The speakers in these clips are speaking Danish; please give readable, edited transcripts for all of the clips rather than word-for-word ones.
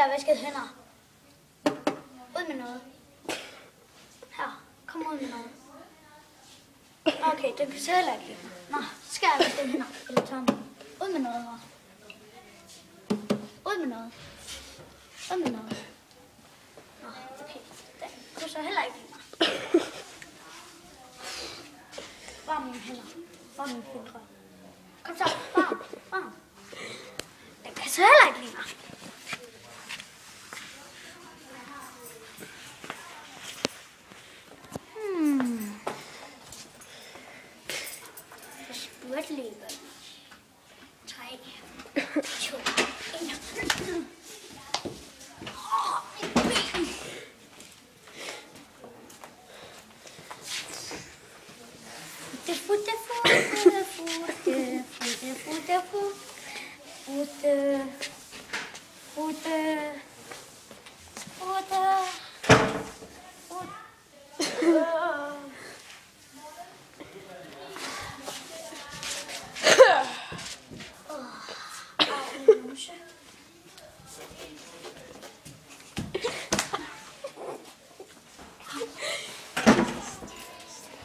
jeg have vasket hænder? Ud med noget. Her, kom ud med noget. Okay, den kan så heller ikke lide mig. Nå, så skal jeg vaske hænder. Eller tørre mig. Ud med noget her. Ud med noget. Ud med noget. Nå, okay. Den kunne så heller ikke lide mig. Varm mine hænder. Varm mine fingre. Kom så, varm, varm. Den kan så heller ikke lide mig. Spurtlivet. 3, 2, 1. Mit ben.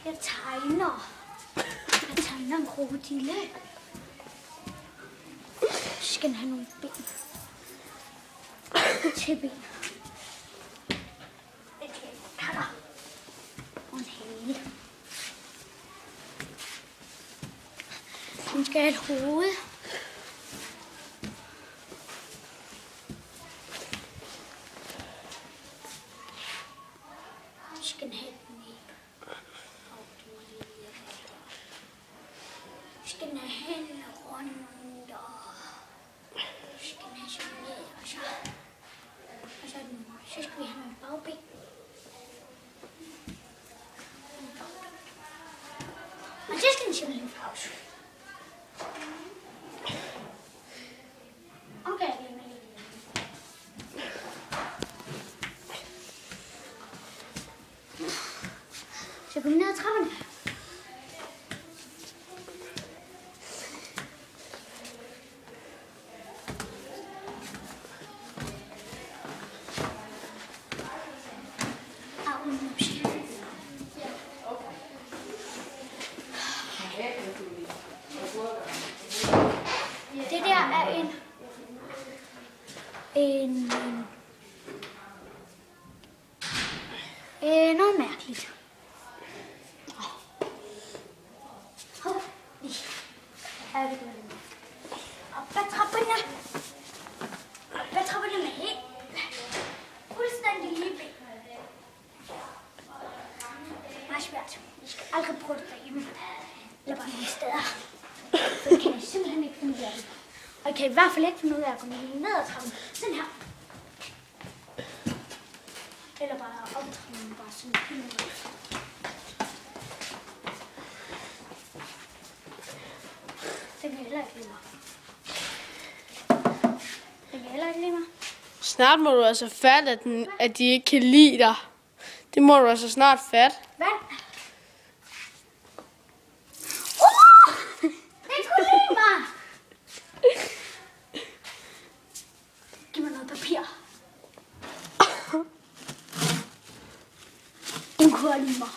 Jeg tegner en krokodille. Så skal den have nogle ben. Til ben. Okay, katter. Og en hale. Den skal have et hoved. Så skal den have et næb. Skal den have hænderne rundt, og skal den have sådan ned, og så skal vi have nogle bagben. Og så skal den simpelthen pause. Okay, jeg glemmer lige det. Så går vi ned ad trapperne. Det der er noget mærkeligt. Hop, lige. Her er vi gået. Op ad trapperne. Op ad trapperne med helt fuldstændig lige ben. Meget svært. Vi skal aldrig prøve det derhjemme. Eller bare nogle steder. Så kan jeg simpelthen ikke finde ud af det. Og jeg kan i hvert fald ikke finde ud af at gå ned ad trappen. Sådan her. Eller bare op trappen. Bare sådan helt ud. Det kan jeg heller ikke lide mig. Det kan jeg heller ikke lide mig. Snart må du altså fatte, at de ikke kan lide dig. Det må du altså snart fatte. Vand. Det kunne lide mig. Giv mig noget papir. Den kunne lide mig.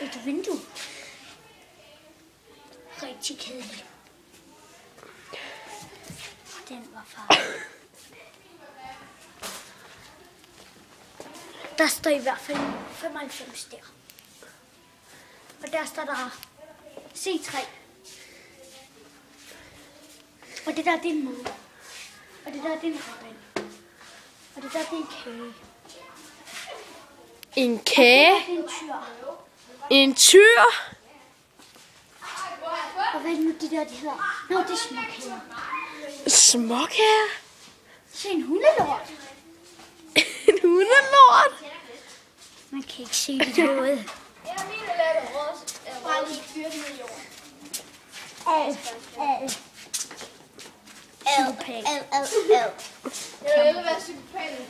Et vindue. Rigtig kedeligt. Den var farlig. Der står i hvert fald 95 der. Og der står der C3. Og det der, det er en måne. Og det der, det er en robin. Og det der, det er en kage. En kage? Og det er en tyr. En tyr? Og hvad er det nu, de der, de hedder? Nå, det er småkager. Småkager? Se, en hundelort. En hundelort? Man kan ikke se det derude. Ja, min er lavet også. Bare lige fyret med jorden. Psykopat. Jeg vil hellere være psykopat end